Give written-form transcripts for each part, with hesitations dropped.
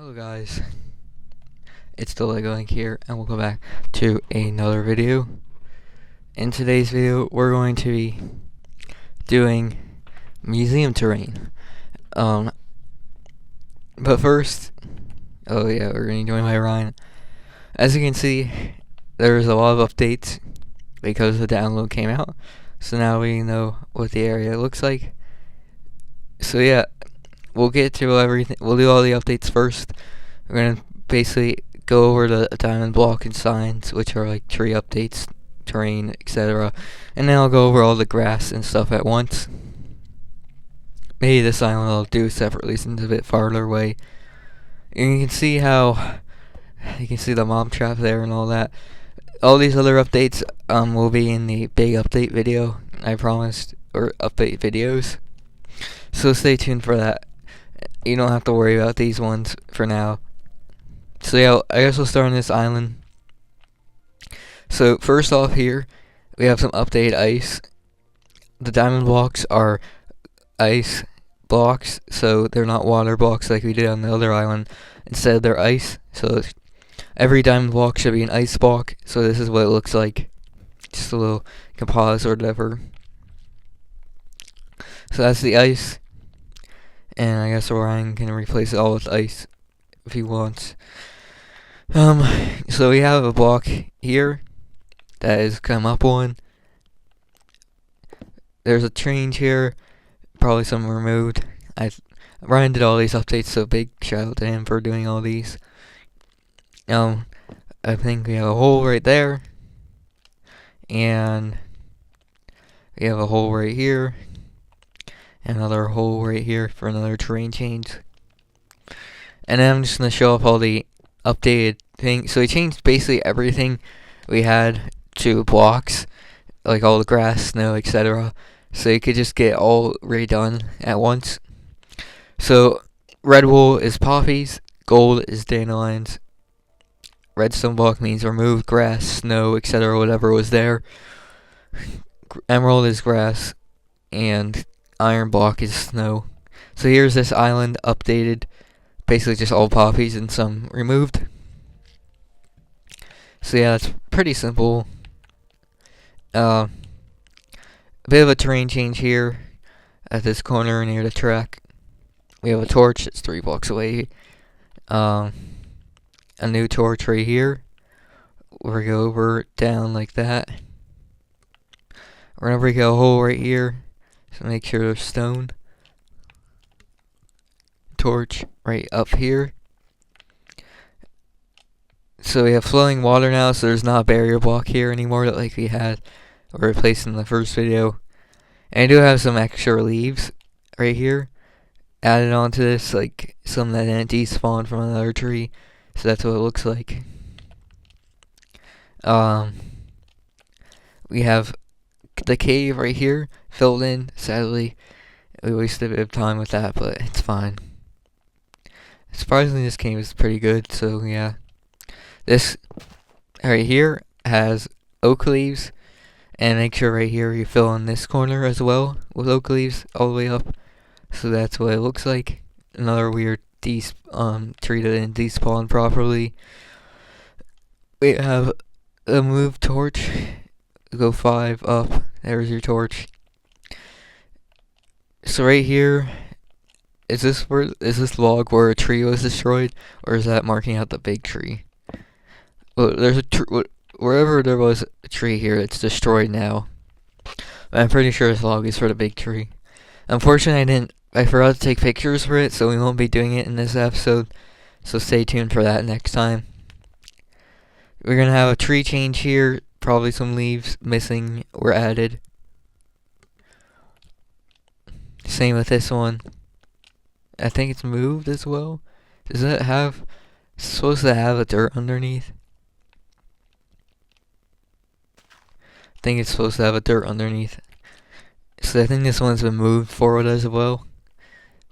Hello guys, it's the Lego Link here, and welcome back to another video. In today's video, we're going to be doing museum terrain. But first, we're going to be doing my Ryan. As you can see, there's a lot of updates because the download came out. So now we know what the area looks like. So yeah, we'll get to everything. We'll do all the updates first. We're gonna basically go over the diamond block and signs, which are like tree updates, terrain, etc. And then I'll go over all the grass and stuff at once. Maybe this island I'll do separately since it's a bit farther away. And you can see how the mob trap there and all that. All these other updates will be in the big update video, I promised, or update videos. So stay tuned for that. You don't have to worry about these ones for now. So yeah, I guess we'll start on this island. So first off here, we have some updated ice. The diamond blocks are ice blocks, so they're not water blocks like we did on the other island. Instead, they're ice. So every diamond block should be an ice block. So this is what it looks like. Just a little composite or whatever. So that's the ice. And I guess Ryan can replace it all with ice if he wants. So we have a block here that is come up one. There's a change here, probably some removed. Ryan did all these updates, so big shout out to him for doing all these. I think we have a hole right there, and we have a hole right here. Another hole right here for another terrain change. And then I'm just going to show off all the updated things. So we changed basically everything we had to blocks, like all the grass, snow, etc. So you could just get all redone at once. So red wool is poppies, gold is dandelions, redstone block means removed grass, snow, etc. whatever was there. Emerald is grass, and iron block is snow. So here's this island updated, basically just all poppies and some removed. So yeah, it's pretty simple. A bit of a terrain change here at this corner near the track. We have a torch that's 3 blocks away. A new torch right here. We're go over down like that. We're gonna break a hole right here. So make sure there's stone. Torch right up here. So we have flowing water now, so there's not a barrier block here anymore like we had or replaced in the first video. And I do have some extra leaves right here added onto this, like some that didn't despawn from another tree. So that's what it looks like. We have the cave right here filled in. Sadly, we wasted a bit of time with that, but it's fine. Surprisingly, this cave is pretty good, so yeah. This right here has oak leaves, and make sure right here you fill in this corner as well with oak leaves all the way up. So that's what it looks like. Another weird tree that didn't despawn properly. We have a move torch. Go 5 up. There's your torch. So right here, is this log where a tree was destroyed, or is that marking out the big tree? Well, there's wherever there was a tree here, it's destroyed now. But I'm pretty sure this log is for the big tree. Unfortunately, I forgot to take pictures for it, so we won't be doing it in this episode. So stay tuned for that next time. We're gonna have a tree change here. Probably some leaves missing were added. Same with this one. I think it's moved as well. Does it have... It's supposed to have a dirt underneath. I think it's supposed to have a dirt underneath. So I think this one's been moved forward as well.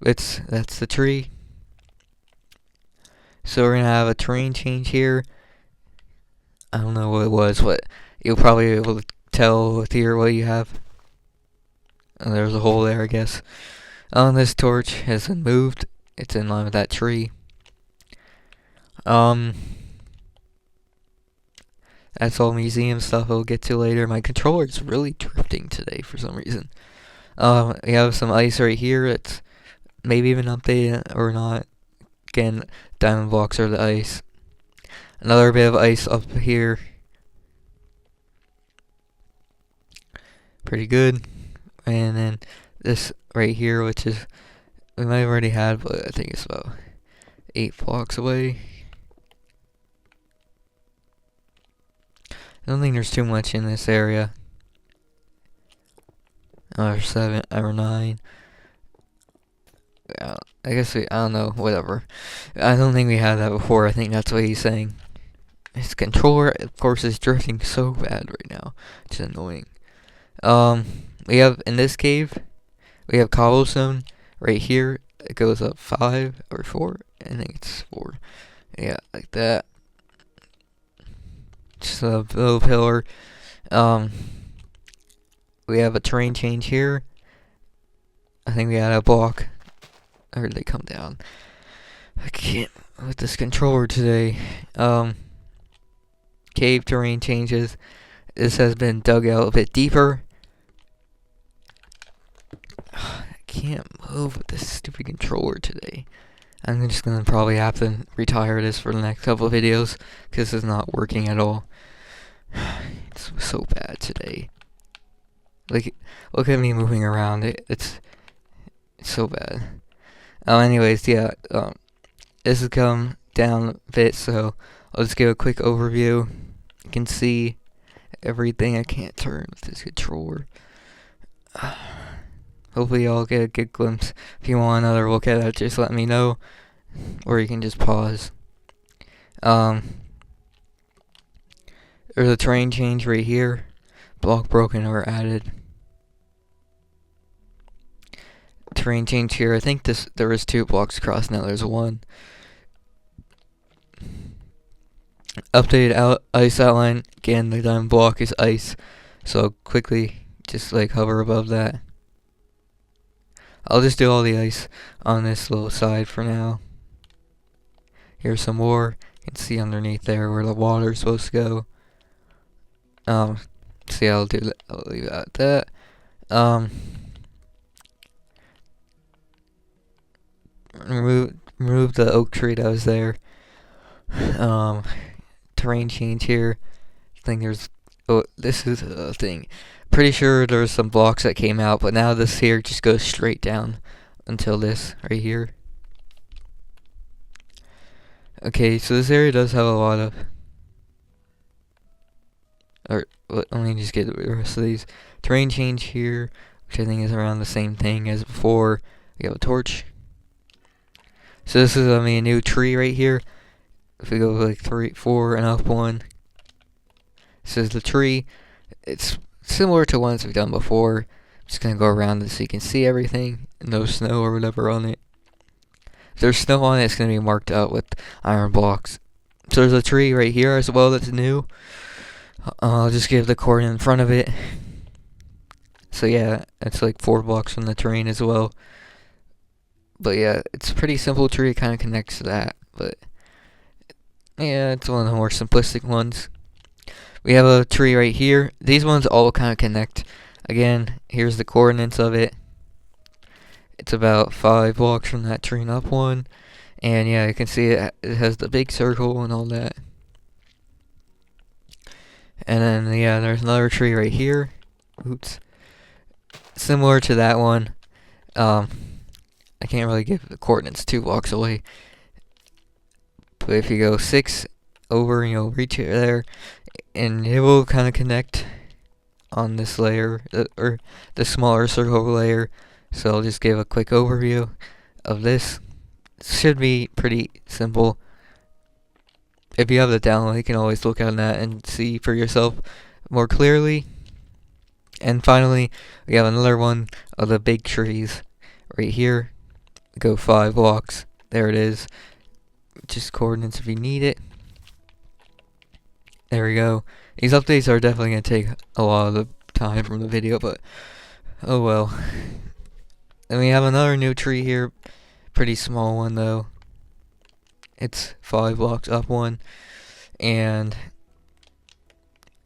That's the tree. So we're gonna have a terrain change here. I don't know what it was, but you'll probably be able to tell with here what you have. And there's a hole there, I guess. This torch has been moved. It's in line with that tree. That's all museum stuff we'll get to later. My controller is really drifting today for some reason. We have some ice right here. It's maybe even updated or not. Again, diamond blocks are the ice. Another bit of ice up here. Pretty good. And then this right here, which is, we might have already had, but I think it's about 8 blocks away. I don't think there's too much in this area. Or 7 or 9. I guess I don't know, whatever. I don't think we had that before. I think that's what he's saying. His controller, of course, is drifting so bad right now. It's annoying. We have, in this cave, we have cobblestone right here. It goes up 5 or 4. I think it's 4. Yeah, like that. Just a little pillar. We have a terrain change here. I think we had a block. Or did they come down? I can't with this controller today. Cave terrain changes. This has been dug out a bit deeper. I can't move with this stupid controller today. I'm just gonna probably have to retire this for the next couple of videos because it's not working at all. It's so bad today. Like, look at me moving around. It's so bad. Anyways, yeah. This has come down a bit, so I'll just give a quick overview. You can see everything. I can't turn with this controller. Hopefully y'all get a good glimpse. If you want another look at it, just let me know. Or you can just pause. There's a terrain change right here. Block broken or added. Terrain change here. I think there was 2 blocks across. Now there's 1. Updated ice outline. Again, the diamond block is ice. So quickly just like hover above that. I'll just do all the ice on this little side for now. Here's some more. You can see underneath there where the water is supposed to go. See, I'll do that. I'll leave it at that. Remove the oak tree that was there. Terrain change here. I think there's. Oh, this is a thing. Pretty sure there's some blocks that came out, but now this here just goes straight down until this right here. Okay, so this area does have a lot of. Or let me just get the rest of these. Terrain change here, which I think is around the same thing as before. We have a torch. So this is a new tree right here. If we go like 3, 4, and up 1. This is the tree. It's similar to ones we've done before. I'm just gonna go around it so you can see everything. No snow or whatever on it. If there's snow on it, it's gonna be marked out with iron blocks. So there's a tree right here as well that's new. I'll just give the coordinate in front of it. So yeah, it's like 4 blocks from the terrain as well. But yeah, it's a pretty simple tree. It kind of connects to that. But yeah, it's one of the more simplistic ones. We have a tree right here. These ones all kind of connect. Again, here's the coordinates of it. It's about 5 blocks from that tree and up 1. And yeah, you can see it has the big circle and all that. And then yeah, there's another tree right here. Oops. Similar to that one. I can't really give the coordinates 2 blocks away. But if you go 6 over, you'll reach it there. And it will kind of connect on this layer, or the smaller circle layer. So I'll just give a quick overview of this. It should be pretty simple. If you have the download, you can always look at that and see for yourself more clearly. And finally, we have another one of the big trees right here. Go 5 blocks. There it is. Just coordinates if you need it. There we go. These updates are definitely going to take a lot of the time from the video, but oh well. And we have another new tree here. Pretty small one though. It's 5 blocks up one, and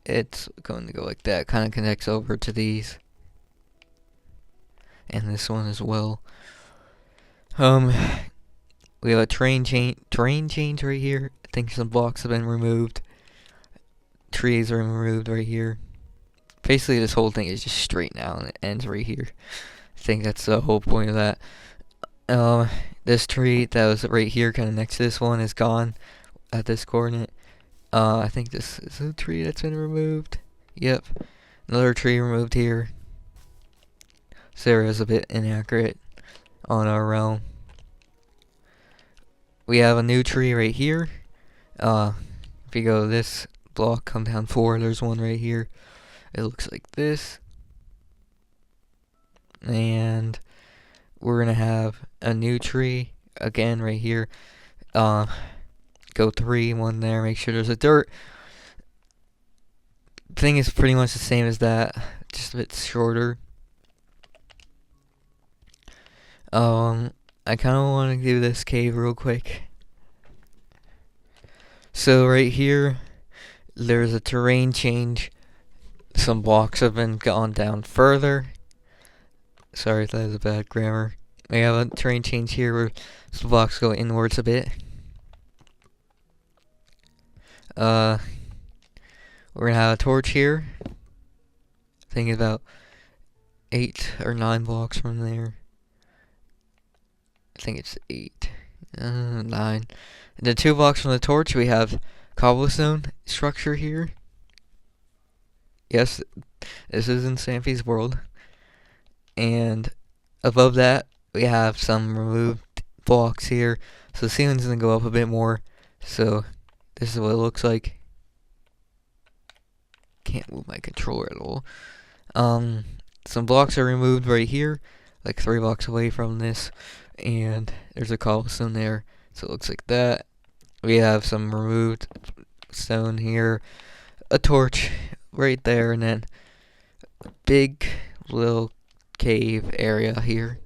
it's going to go like that. Kind of connects over to these, and this one as well. We have a terrain change right here. I think some blocks have been removed. Trees are removed right here. Basically, this whole thing is just straight now, and it ends right here. I think that's the whole point of that. This tree that was right here, kind of next to this one, is gone at this coordinate. I think this is a tree that's been removed. Yep. Another tree removed here. Sarah's a bit inaccurate on our realm. We have a new tree right here. If you go to this block, come down 4, there's one right here. It looks like this. And we're gonna have a new tree again right here. Go 3, 1 there, make sure there's a dirt. Thing is pretty much the same as that, just a bit shorter. I kind of want to do this cave real quick. So right here, there's a terrain change. Some blocks have been gone down further. Sorry if that is a bad grammar. We have a terrain change here where some blocks go inwards a bit. We're gonna have a torch here. I think about 8 or 9 blocks from there. I think it's 8, 9. And then 2 blocks from the torch, we have cobblestone structure here. Yes, this is in Stampy's world. And above that, we have some removed blocks here. So the ceiling's gonna go up a bit more. So this is what it looks like. Can't move my controller at all. Some blocks are removed right here, like 3 blocks away from this. And there's a cobblestone there, so it looks like that. We have some removed stone here, a torch right there, and then a big little cave area here.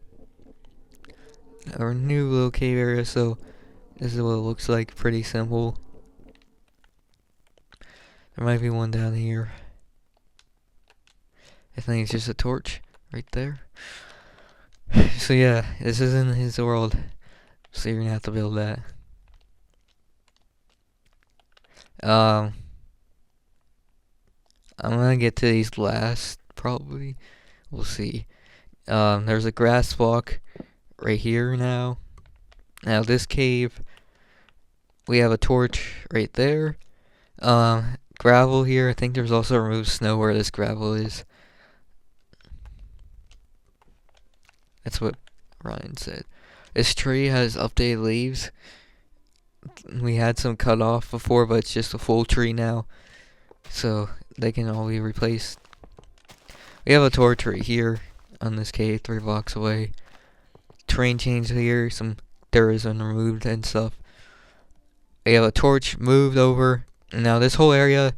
Our new little cave area, so this is what it looks like, pretty simple. There might be one down here. I think it's just a torch right there. So yeah, this is in his world, so you're gonna have to build that. I'm gonna get to these last, probably. We'll see. There's a grass block right here now. Now this cave, we have a torch right there. Gravel here. I think there's also removed snow where this gravel is. That's what Ryan said. This tree has updated leaves. We had some cut off before, but it's just a full tree now. So they can all be replaced. We have a torch right here on this cave, 3 blocks away. Terrain change here. Some dirt has been removed and stuff. We have a torch moved over. And now this whole area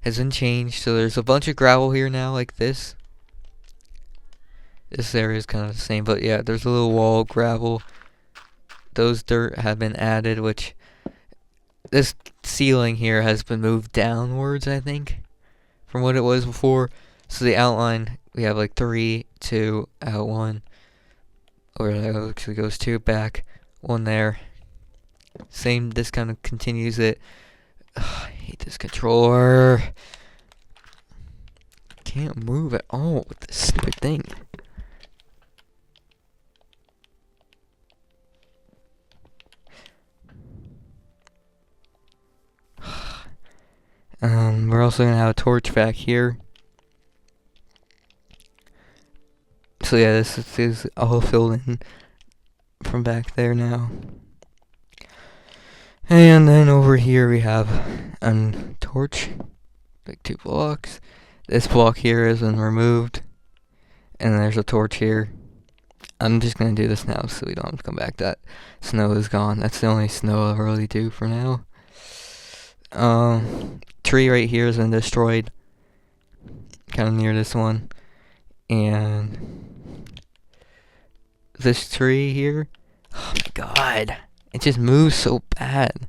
has been changed. So there's a bunch of gravel here now, like this. This area is kind of the same, but yeah, there's a little wall of gravel. Those dirt have been added, which this ceiling here has been moved downwards, I think, from what it was before. So the outline, we have like 3, 2, out 1, or it actually goes 2 back, 1 there. Same, this kind of continues it. Ugh, I hate this controller. Can't move at all with this stupid thing. We're also gonna have a torch back here. So yeah, this is all filled in from back there now. And then over here we have a torch, like 2 blocks. This block here has been removed, and there's a torch here. I'm just gonna do this now so we don't have to come back. That snow is gone. That's the only snow I'll really do for now. Tree right here has been destroyed, kind of near this one, and this tree here, oh my god, it just moves so bad.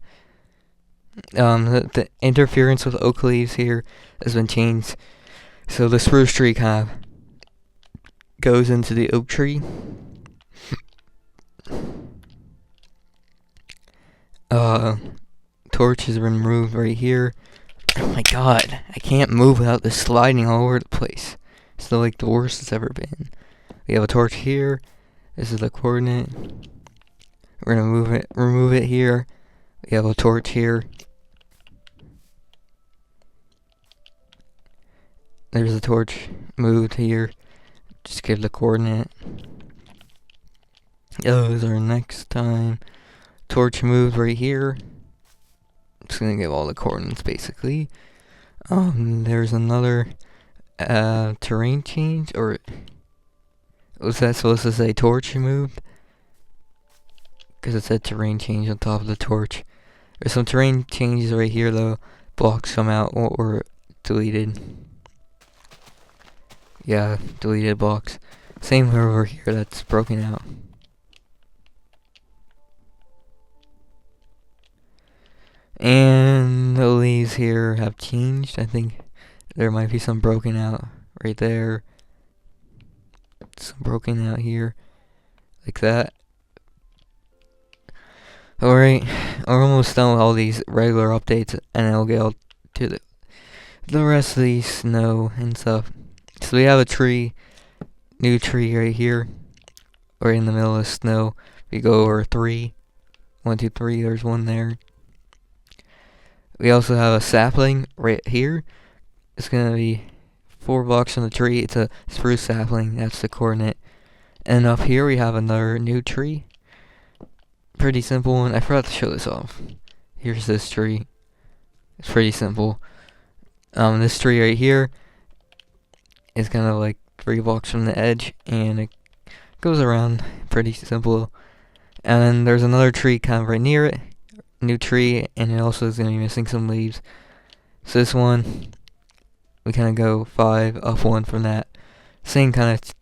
The interference with oak leaves here has been changed, so the spruce tree kind of goes into the oak tree. Torch has been moved right here. Oh my god, I can't move without this sliding all over the place. It's like the worst it's ever been. We have a torch here. This is the coordinate. We're gonna remove it here. We have a torch here. There's a torch moved here. Just give the coordinate. Those are next time. Torch moved right here. Just gonna give all the coordinates basically. There's another terrain change, or was that supposed to say torch moved? Because it said terrain change on top of the torch. There's some terrain changes right here though. Blocks come out or deleted. Yeah, deleted blocks. Same over here, that's broken out. And the leaves here have changed. I think there might be some broken out right there. Some broken out here. Like that. Alright, we're almost done with all these regular updates, and I'll get all to the rest of these snow and stuff. So we have a tree, new tree right here. We're in the middle of snow. We go over 3. 1, 2, 3, there's one there. We also have a sapling right here. It's gonna be 4 blocks from the tree. It's a spruce sapling, that's the coordinate. And up here we have another new tree. Pretty simple one. I forgot to show this off. Here's this tree. It's pretty simple. This tree right here is kind of like 3 blocks from the edge, and it goes around. Pretty simple. And then there's another tree kind of right near it. New tree, and it also is going to be missing some leaves. So this one, we kind of go 5 up 1 from that. Same kind of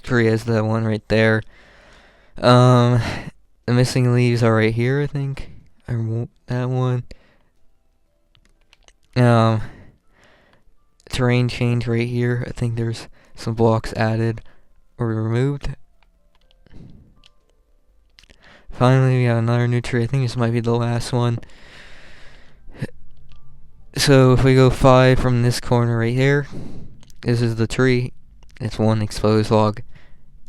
tree as the one right there. The missing leaves are right here, I think. I removed that one. Terrain change right here. I think there's some blocks added or removed. Finally, we have another new tree. I think this might be the last one. So if we go 5 from this corner right here, this is the tree. It's one exposed log.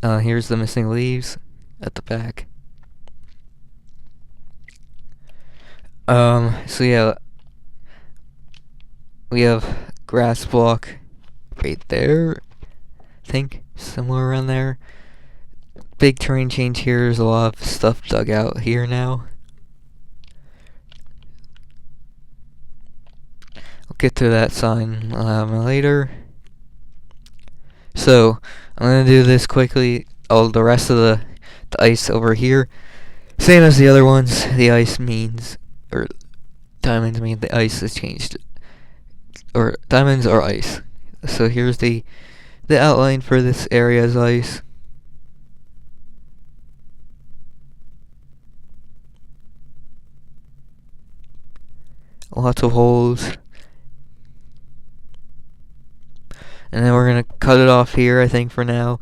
Here's the missing leaves at the back. So yeah, we have grass block right there. I think somewhere around there. Big terrain change here. There's a lot of stuff dug out here now. I'll get to that sign later. So I'm gonna do this quickly. All the rest of the ice over here, same as the other ones. The ice means, or diamonds mean the ice has changed, or diamonds are ice. So here's the outline for this area's ice. Lots of holes. And then we're gonna cut it off here, I think, for now,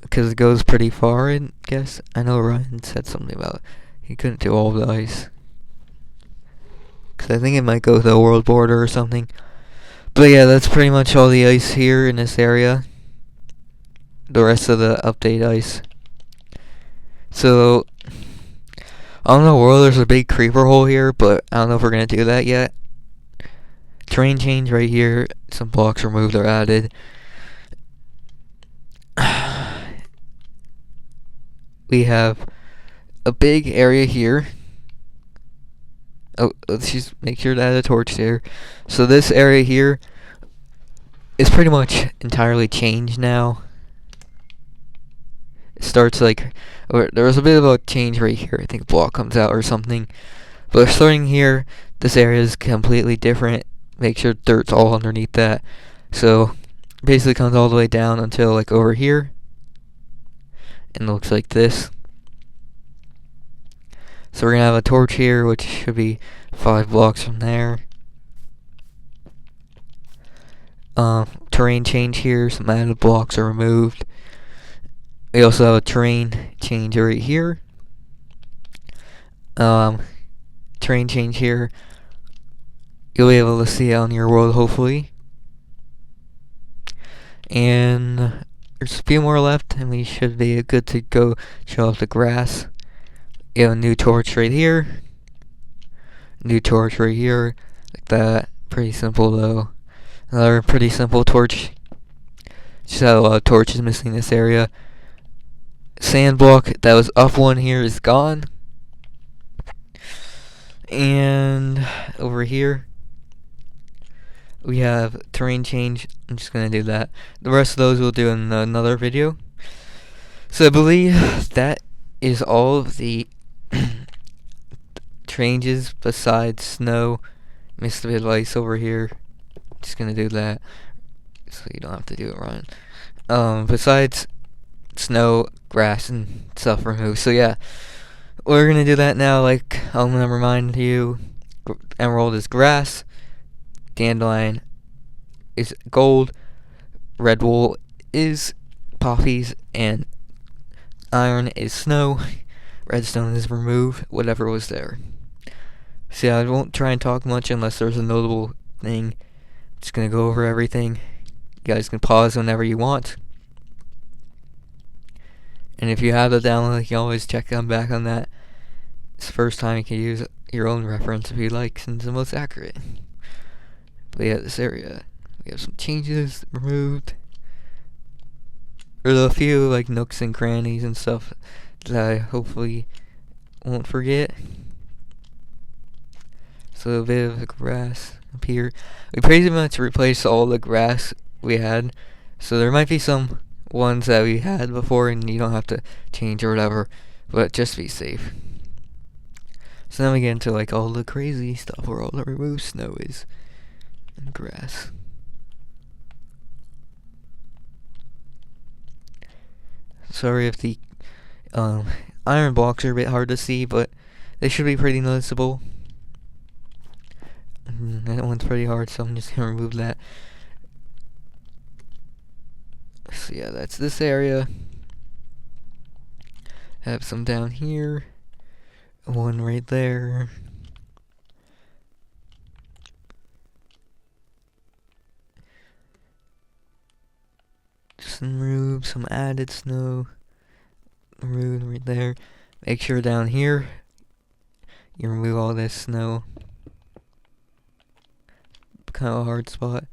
because it goes pretty far, I guess. I know Ryan said something about he couldn't do all the ice, because I think it might go to the world border or something. But yeah, that's pretty much all the ice here in this area. The rest of the update ice. So I don't know, world, there's a big creeper hole here, but I don't know if we're gonna do that yet. Terrain change right here. Some blocks removed or added. We have a big area here. Oh, let's just make sure to add a torch there. So this area here is pretty much entirely changed now. It starts like, or there was a bit of a change right here. I think a block comes out or something. But starting here, this area is completely different. Make sure dirt's all underneath that. So basically comes all the way down until like over here. And it looks like this. So we're gonna have a torch here, which should be 5 blocks from there. Terrain change here, some added blocks are removed. We also have a terrain change right here. Terrain change here. You'll be able to see it on your world, hopefully. And there's a few more left, and we should be good to go. Show off the grass. You have a new torch right here. New torch right here, like that. Pretty simple though. Another pretty simple torch. Just had a lot of torches missing in this area. Sand block that was up one here is gone. And over here we have terrain change. I'm just gonna do that. The rest of those we'll do in another video. So I believe that is all of the changes besides snow. Missed a bit of ice over here. Just gonna do that so you don't have to do it, Ryan. Besides snow, grass, and stuff removed. So yeah, we're gonna do that now. Like, I'm gonna remind you, emerald is grass, dandelion is gold, red wool is poppies, and iron is snow. Redstone is removed, whatever was there. So yeah, I won't try and talk much unless there's a notable thing. Just gonna go over everything. You guys can pause whenever you want. And if you have the download, you can always check back on that. It's the first time you can use your own reference if you like, since it's the most accurate. But yeah, this area, we have some changes removed. There's a few like nooks and crannies and stuff that I hopefully won't forget. So a bit of the grass up here. We pretty much replaced all the grass we had. So there might be some ones that we had before and you don't have to change or whatever. But just be safe. So now we get into like all the crazy stuff where all the removed snow is. And grass. Sorry if the iron blocks are a bit hard to see, but they should be pretty noticeable. That one's pretty hard, so I'm just gonna remove that. So yeah, that's this area. Have some down here. One right there. Just remove some added snow. Remove right there. Make sure down here you remove all this snow. Kind of a hard spot.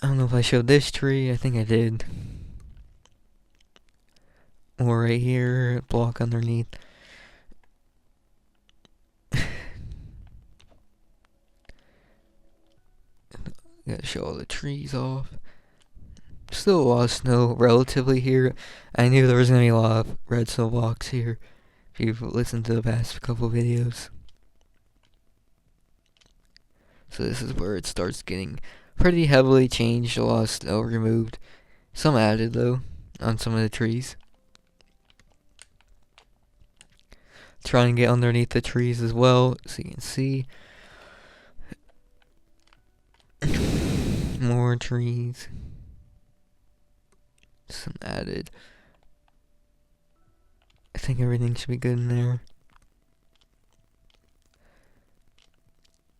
I don't know if I showed this tree. I think I did. Or right here, block underneath. Gotta show all the trees off. Still a lot of snow relatively here. I knew there was gonna be a lot of red snow blocks here if you've listened to the past couple videos. So this is where it starts getting pretty heavily changed. A lot of snow removed. Some added though on some of the trees. Try and get underneath the trees as well so you can see. More trees. Some added. I think everything should be good in there.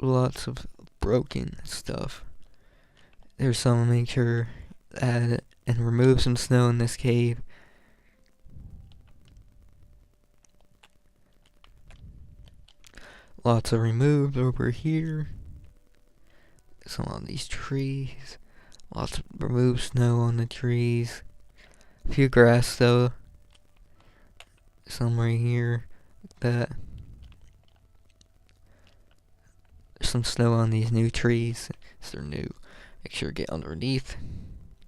Lots of broken stuff. There's some, make sure add and remove some snow in this cave. Lots of removed over here. Some on these trees. Lots of removed snow on the trees. A few grass though. Some right here. Like that. There's some snow on these new trees. So they're new. Make sure to get underneath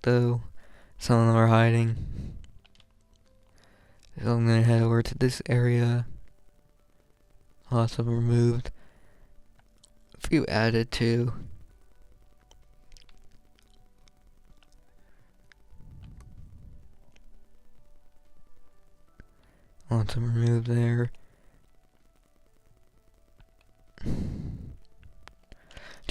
though. Some of them are hiding. So I'm gonna head over to this area. Lots of removed. A few added too. Lots of removed there.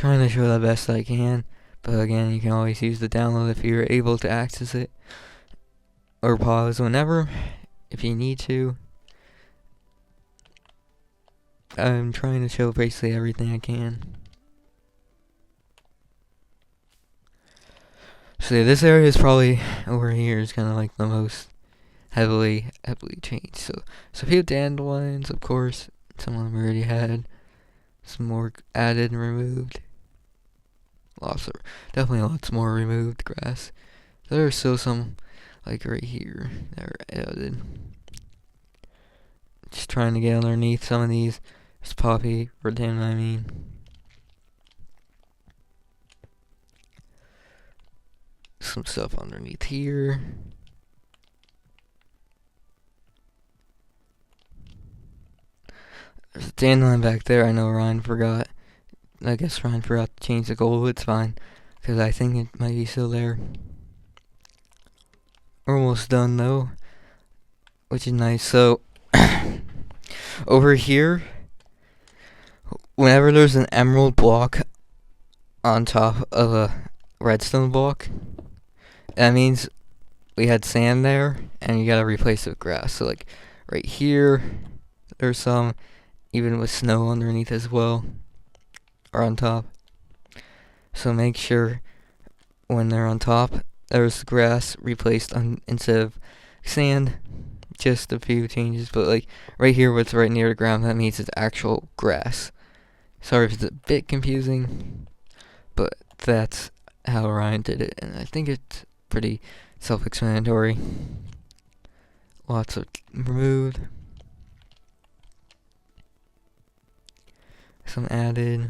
trying to show the best I can. But again, you can always use the download if you're able to access it. Or pause whenever, if you need to. I'm trying to show basically everything I can. So yeah, this area is probably over here is kind of like the most heavily changed. So a few dandelions, of course. Some of them already had. Some more added and removed. Definitely lots more removed grass. There's still some, like right here, that are added. Just trying to get underneath some of these. There's poppy, rhododendron, I mean. Some stuff underneath here. There's a dandelion back there. I know Ryan forgot. I guess Ryan forgot to change the gold. It's fine. Because I think it might be still there. We're almost done though. Which is nice. So, over here, whenever there's an emerald block on top of a redstone block, that means we had sand there, and you gotta replace it with grass. So like, right here, there's some, even with snow underneath as well, or on top. So make sure when they're on top, there's grass replaced instead of sand. Just a few changes, but like right here, what's right near the ground, that means it's actual grass. Sorry if it's a bit confusing, but that's how Ryan did it, and I think it's pretty self-explanatory. Lots of removed. Some added.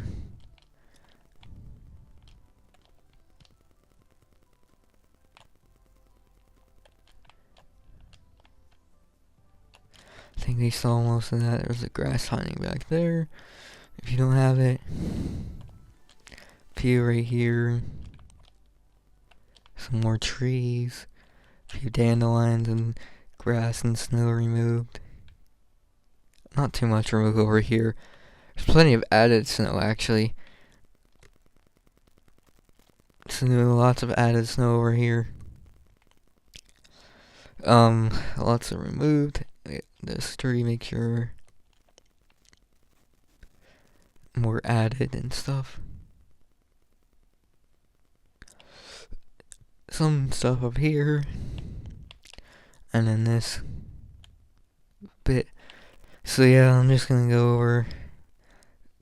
I think they saw most of that. There's a grass hiding back there. If you don't have it. A few right here. Some more trees. A few dandelions and grass and snow removed. Not too much removed over here. There's plenty of added snow actually. Lots of added snow over here. Lots of removed. This tree, make sure more added and stuff. Some stuff up here, and then this bit. So yeah, I'm just gonna go over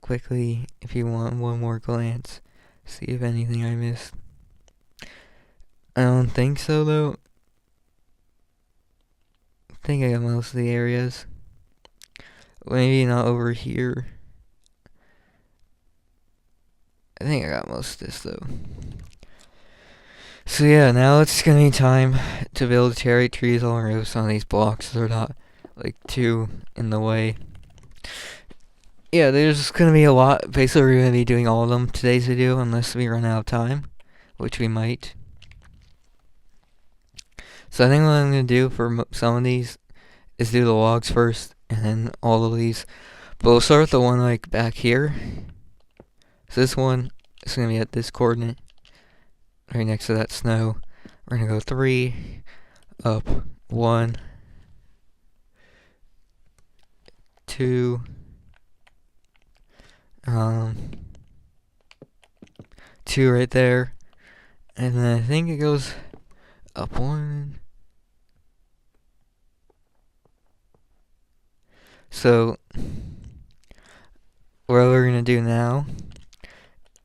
quickly if you want one more glance, see if anything I missed. I don't think so though. I think I got most of the areas. Maybe not over here. I think I got most of this though. So yeah, now it's gonna be time to build cherry trees all around some of these blocks. They're not like too in the way. Yeah, there's gonna be a lot. Basically, we're gonna be doing all of them today's video unless we run out of time, which we might. So I think what I'm gonna do for some of these is do the logs first, and then all of these. But we'll start with the one like back here. So this one is gonna be at this coordinate, right next to that snow. We're gonna go 3, up, 1, 2, 2 right there, and then I think it goes up 1. So what we're gonna do now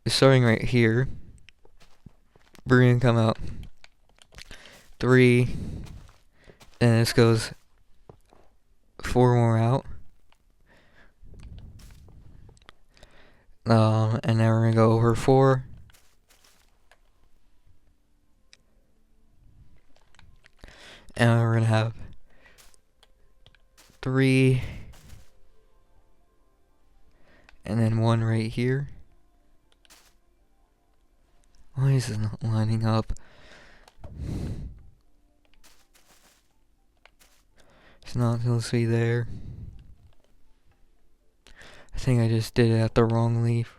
is starting right here. We're gonna come out 3, and this goes 4 more out. And then we're gonna go over 4. And we're gonna have 3, and then 1 right here. Why is it not lining up? It's not supposed to be there. I think I just did it at the wrong leaf.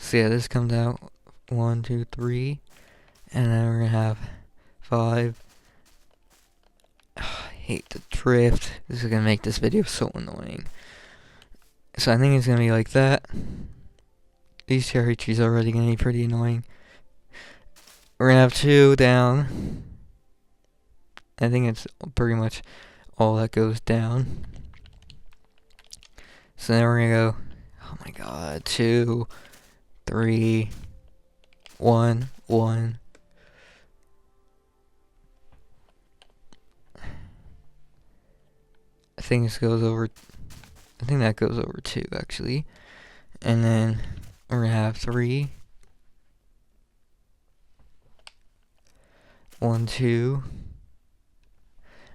So yeah, this comes out 1, 2, 3, and then we're gonna have 5. I hate the drift. This is gonna make this video so annoying. So I think it's gonna be like that. These cherry trees are already gonna be pretty annoying. We're gonna have 2 down. I think it's pretty much all that goes down. So then we're gonna go, oh my god, 2, 3, 1, 1. I think that goes over 2 actually. And then we're gonna have 3, 1, 2.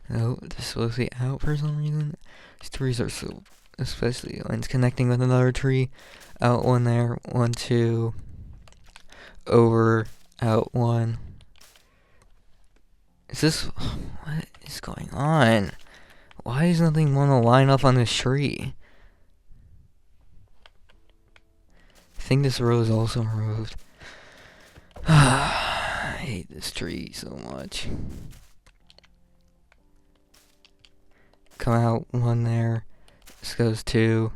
No, this is supposed to be out for some reason. These trees are so, especially lines connecting with another tree. Out 1 there, 1, 2. Over, out 1. Is this, what is going on? Why does nothing want to line up on this tree? I think this row is also removed. I hate this tree so much. Come out 1 there. This goes 2.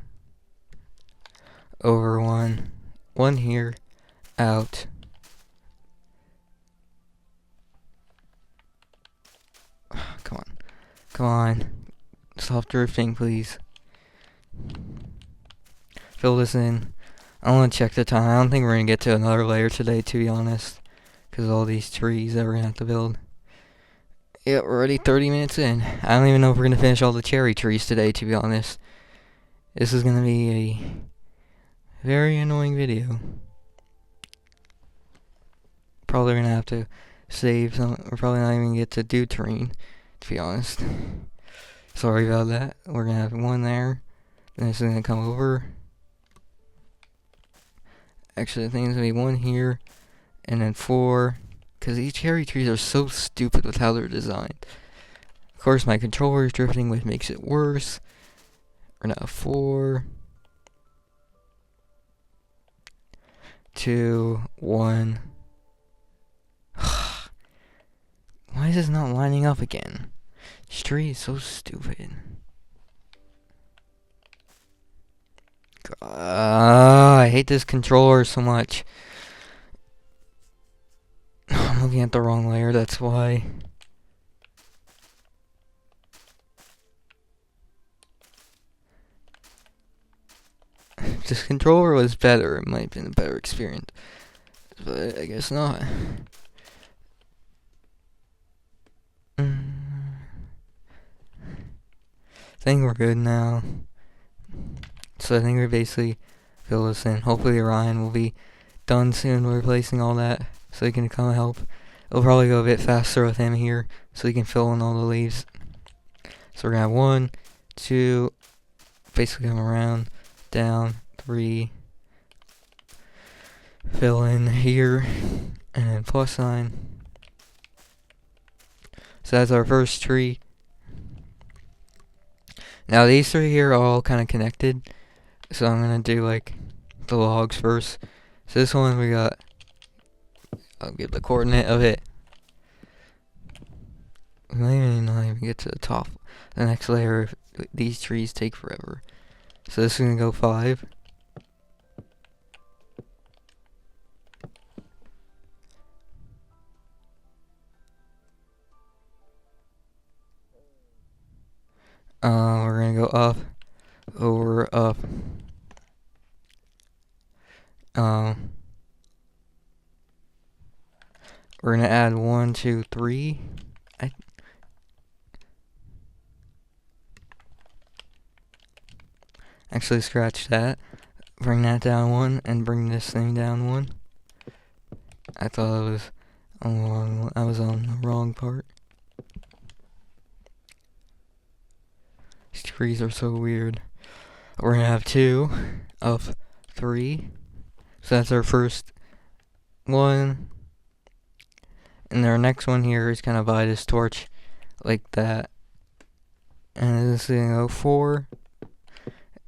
Over 1. 1 here. Out. Come on. Come on. Stop drifting, please. Fill this in. I want to check the time. I don't think we're going to get to another layer today, to be honest. Because of all these trees that we're going to have to build. Yeah, we're already 30 minutes in. I don't even know if we're going to finish all the cherry trees today, to be honest. This is going to be a very annoying video. Probably going to have to save some. We're probably not even going to get to do terrain, to be honest. Sorry about that. We're going to have 1 there. Then this is going to come over. Actually, I think it's going to be 1 here. And then 4. Because these cherry trees are so stupid with how they're designed. Of course, my controller is drifting, which makes it worse. We're now 4, 2, 1. Why is this not lining up again? This tree is so stupid. I hate this controller so much. I'm looking at the wrong layer, that's why. If this controller was better, it might have been a better experience. But I guess not. I think we're good now. So I think we basically fill this in. Hopefully Ryan will be done soon replacing all that, so he can come and help. It'll probably go a bit faster with him here, so he can fill in all the leaves. So we're gonna have 1, 2, basically come around, down, 3, fill in here, and then plus sign. So that's our first tree. Now these 3 here are all kind of connected, so I'm gonna do like the logs first. So this one we got, I'll give the coordinate of it. We might not even get to the top. The next layer, these trees take forever. So this is gonna go 5. We're gonna go up, over, up. We're gonna add 1, 2, 3. Actually, scratch that. Bring that down 1, and bring this thing down 1. I thought I was on the wrong one. I was on the wrong part. These trees are so weird. We're gonna have 2 of 3. So that's our first one. And our next one here is gonna by this torch like that. And this is gonna go 4.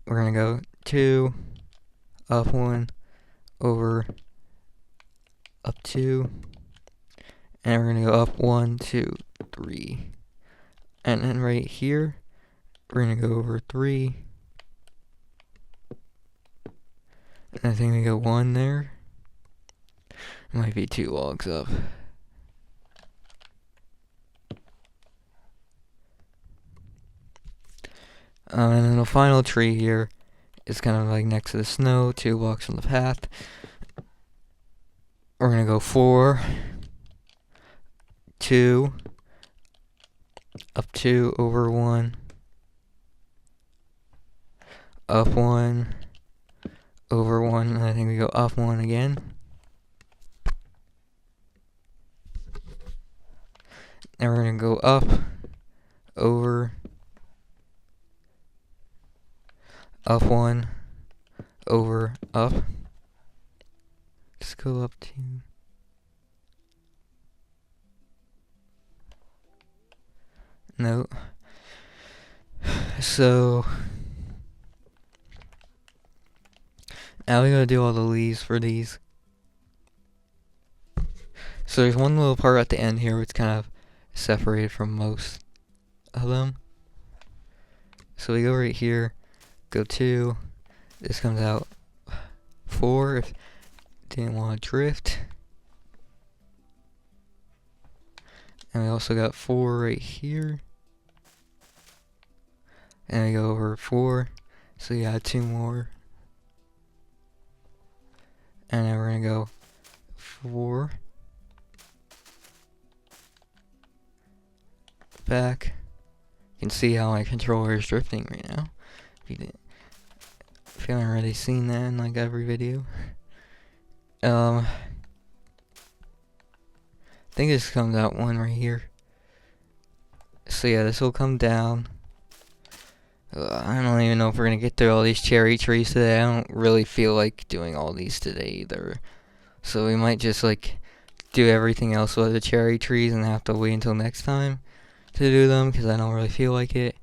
We're gonna go 2, up 1, over up 2, and we're gonna go up 1, 2, 3, and then right here we're gonna go over 3, and I think we go 1 there. It might be 2 logs up. And then the final tree here is kind of like next to the snow, 2 blocks from the path. We're gonna go 4, 2, up 2, over 1, up 1, over 1, and I think we go up 1 again. And we're gonna go up, over, up 1, over, up. Just go up 2. No. So now we gotta do all the leaves for these. So there's one little part at the end here which kind of separated from most of them. So we go right here, go 2, this comes out 4 if didn't want to drift. And we also got 4 right here. And we go over 4, so you add 2 more. And then we're gonna go 4. Back. You can see how my controller is drifting right now. If you haven't already seen that in like every video. I think this comes out 1 right here. So yeah, this will come down. I don't even know if we're gonna get through all these cherry trees today. I don't really feel like doing all these today either. So we might just like do everything else with the cherry trees and have to wait until next time to do them because I don't really feel like it.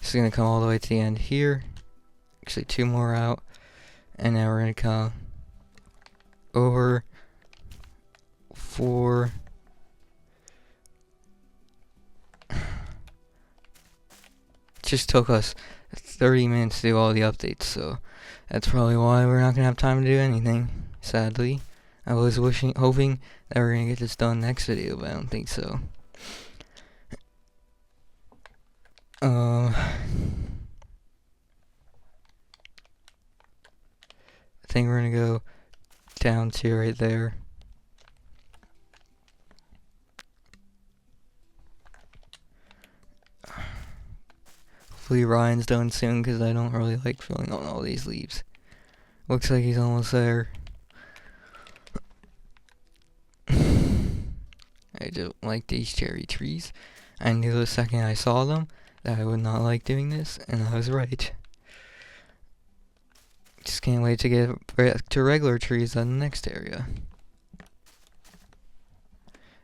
It's gonna come all the way to the end here. Actually 2 more out. And then we're gonna come over 4. Just took us 30 minutes to do all the updates, so that's probably why we're not gonna have time to do anything, sadly. I was hoping that we're gonna get this done next video, but I don't think so. I think we're gonna go down to right there. Hopefully Ryan's done soon because I don't really like filling on all these leaves. Looks like he's almost there. I don't like these cherry trees. I knew the second I saw them that I would not like doing this, and I was right. Just can't wait to get back to regular trees on the next area.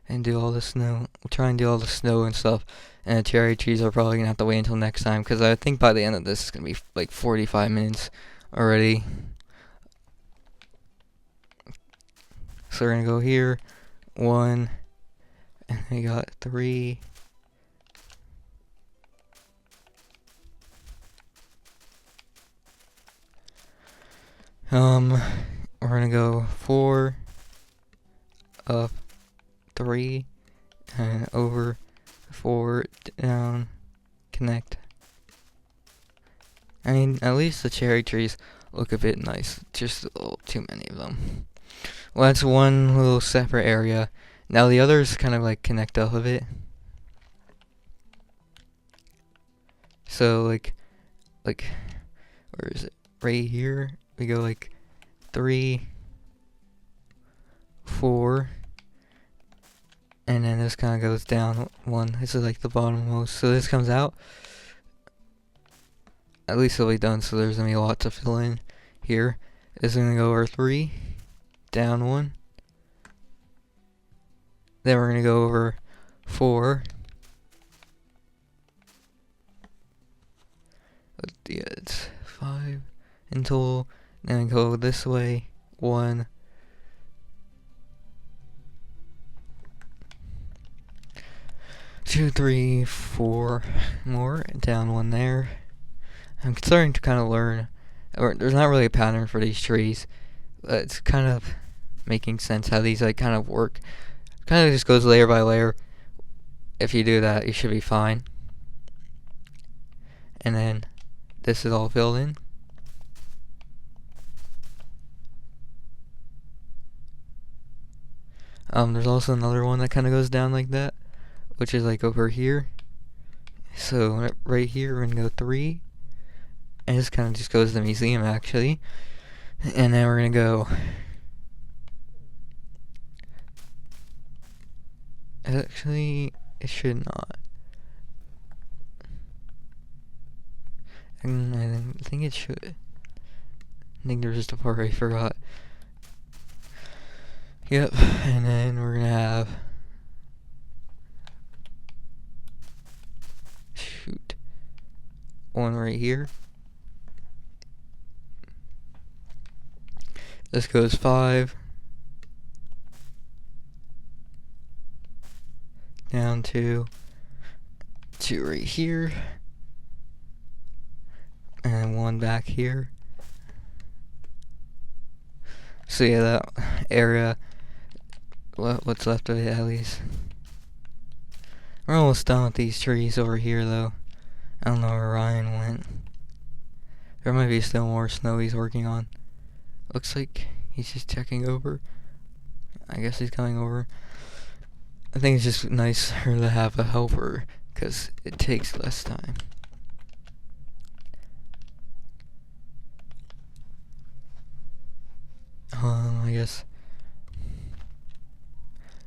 And do all the snow. We'll try and do all the snow and stuff. And the cherry trees are probably gonna have to wait until next time because I think by the end of this it's gonna be like 45 minutes already. So we're gonna go here, 1, and we got 3. We're gonna go 4, up 3, and over 4, down, connect. I mean, at least the cherry trees look a bit nice, just a little too many of them. Well, that's one little separate area. Now the others kind of like connect up a bit. So like, where is it? Right here, we go like 3, 4, and then this kind of goes down 1. This is like the bottommost. So this comes out. At least it'll be done. So there's gonna be a lot to fill in here. This is gonna go over 3, down 1. Then we're gonna go over 4. Yeah, it's 5 in total. Then we go this way 1, 2, 3, 4 more, down 1 there. I'm starting to kind of learn, or there's not really a pattern for these trees, but it's kind of making sense how these like kind of work. Kind of just goes layer by layer. If you do that, you should be fine. And then this is all filled in. There's also another one that kind of goes down like that, which is like over here. So right here we're gonna go 3, and this kind of just goes to the museum actually. And then we're gonna go. Actually, it should not. I think it should. I think there's just a part I forgot. Yep, and then we're gonna have. Shoot. One right here. This goes 5. Down to 2 right here. And 1 back here. So yeah, that area, what's left of it at least. We're almost done with these trees over here though. I don't know where Ryan went. There might be still more snow he's working on. Looks like he's just checking over. I guess he's coming over. I think it's just nicer to have a helper, because it takes less time. I guess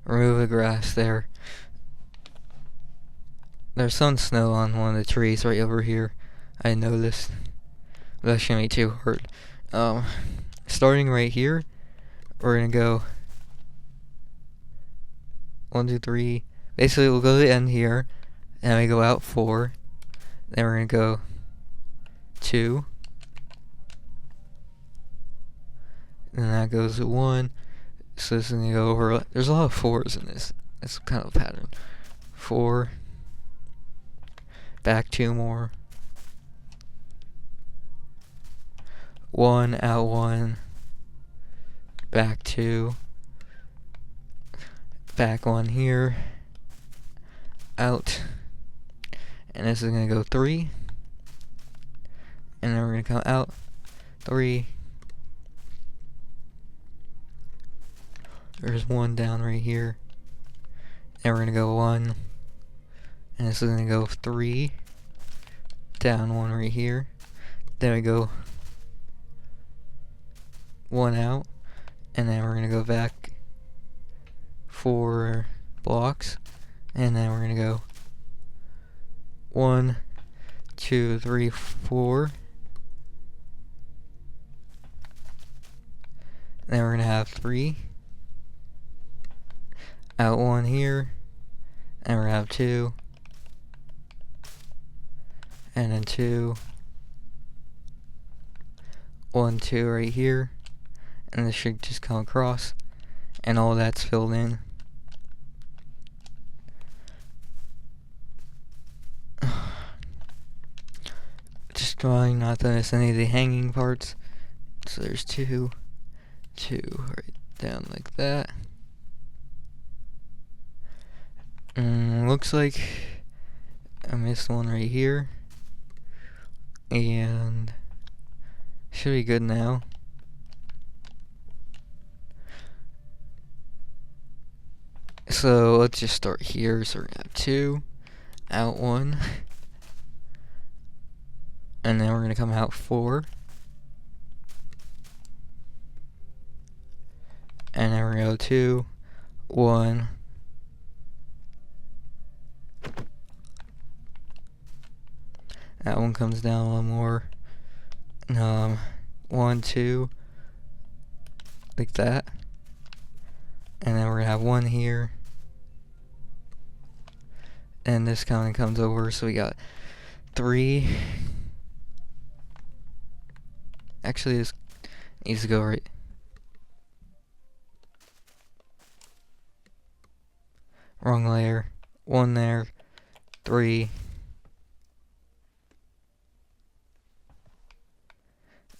remove the grass there. There's some snow on one of the trees right over here. I noticed. But that shouldn't be too hard. Starting right here, we're gonna go 1, 2, 3. Basically, we'll go to the end here, and we go out 4. Then we're gonna go 2. And that goes to 1. So this is gonna go over. There's a lot of 4s in this. It's kind of a pattern. 4. Back 2 more. 1, out 1. Back 2. Back 1 here. Out. And this is gonna go 3. And then we're gonna come out 3. There's 1 down right here. And we're gonna go 1. And this is gonna go 3. Down 1 right here. Then we go 1 out. And then we're gonna go back 4 blocks. And then we're gonna go 1, 2, 3, 4. Then we're gonna have 3. Out 1 here. And we're gonna have 2. And then 2. 1, 2 right here. And this should just come across. And all that's filled in. Just trying not to miss any of the hanging parts. So there's 2 right down like that. Looks like I missed 1 right here. And should be good now. So let's just start here. So we're gonna have 2, out 1. And then we're gonna come out 4. And then we're gonna go 2, 1. That one comes down a little more. 1, 2. Like that. And then we're gonna have 1 here. And this kind of comes over, so we got 3. Actually, this needs to go right. Wrong layer. 1 there. 3.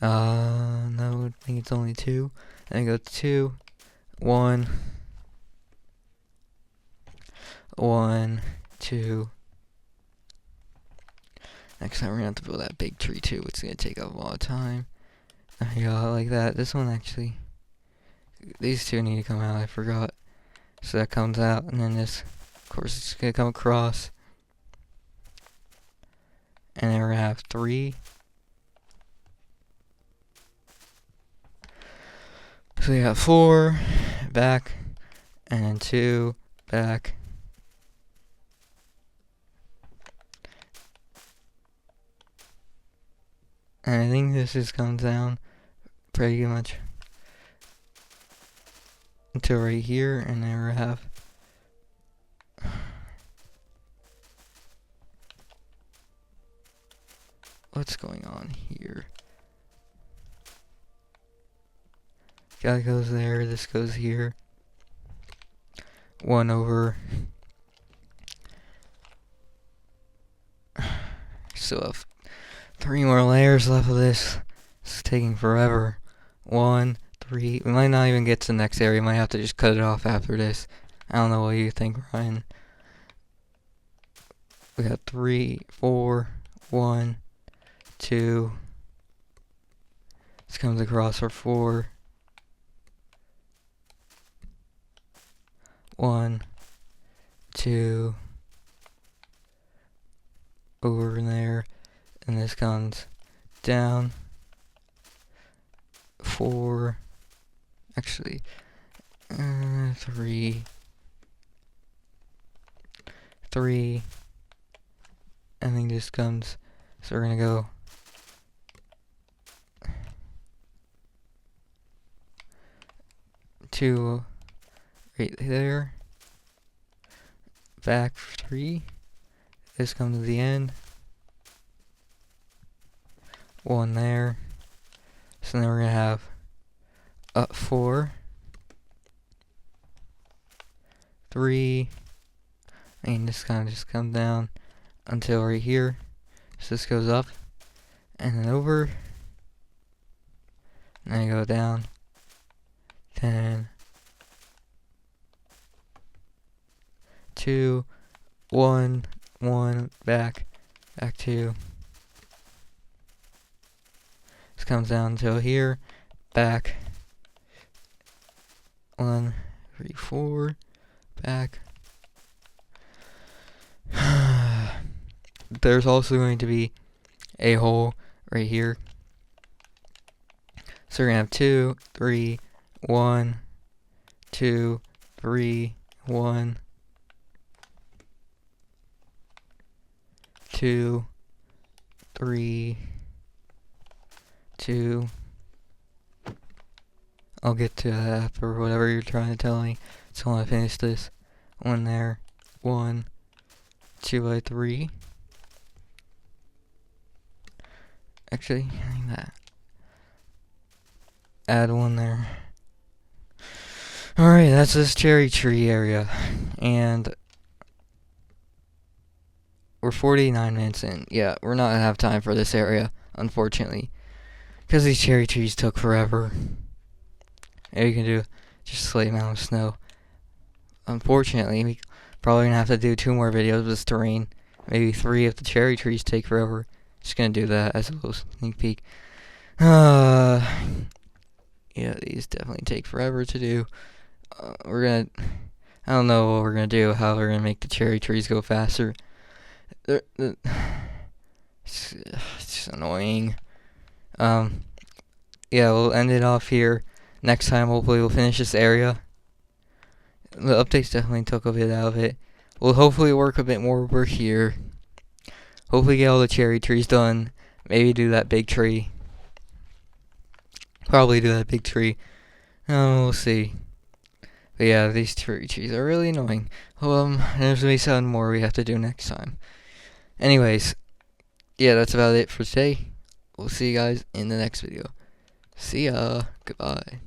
No, I think it's only 2. And I go 2, 1, 1, 2. Next time we're gonna have to build that big tree too. It's gonna take up a lot of time. There you go, like that. This one actually, these two need to come out. I forgot. So that comes out, and then this, of course, it's gonna come across. And then we're gonna have 3. So we got 4 back, and then 2 back. And I think this just comes down pretty much until right here, and then we have what's going on here? That goes there, this goes here. 1 over. Still have 3 more layers left of this. It's taking forever. 1, 3. We might not even get to the next area. We might have to just cut it off after this. I don't know what you think, Ryan. We got 3, 4, 1, 2. This comes across for 4. 1, 2. Over there. And this comes down. 4. Actually, 3. 3. And then this comes. So we're gonna go. Two right there. Back 3. This comes to the end. 1 there. So then we're gonna have up 4. 3. And this kind of just comes down until right here. So this goes up and then over. And then I go down. 10. 2. 1. 1. Back. Back 2. This comes down until here. Back. 1, 3, 4. Back. There's also going to be a hole right here. So we're going to have 2, 3, 1, 2, 3, 1, 2, 3, 2. I'll get to that or whatever you're trying to tell me. So I want to finish this. 1 there. 1, 2 by 3. Actually, I think that. Add 1 there. Alright, that's this cherry tree area. And we're 49 minutes in. Yeah, we're not gonna have time for this area, unfortunately. Because these cherry trees took forever. Maybe you can do just a slight amount of snow. Unfortunately, we probably gonna have to do 2 more videos of this terrain. Maybe 3 if the cherry trees take forever. Just gonna do that as a little sneak peek. Yeah, these definitely take forever to do. I don't know what we're gonna do, how we're gonna make the cherry trees go faster. It's just annoying. Yeah, we'll end it off here. Next time, hopefully, we'll finish this area. The updates definitely took a bit out of it. We'll hopefully work a bit more over here. Hopefully get all the cherry trees done. Maybe do that big tree. Probably do that big tree. We'll see. But yeah, these cherry trees are really annoying. There's maybe 7 more we have to do next time. Anyways, yeah, that's about it for today. We'll see you guys in the next video. See ya. Goodbye.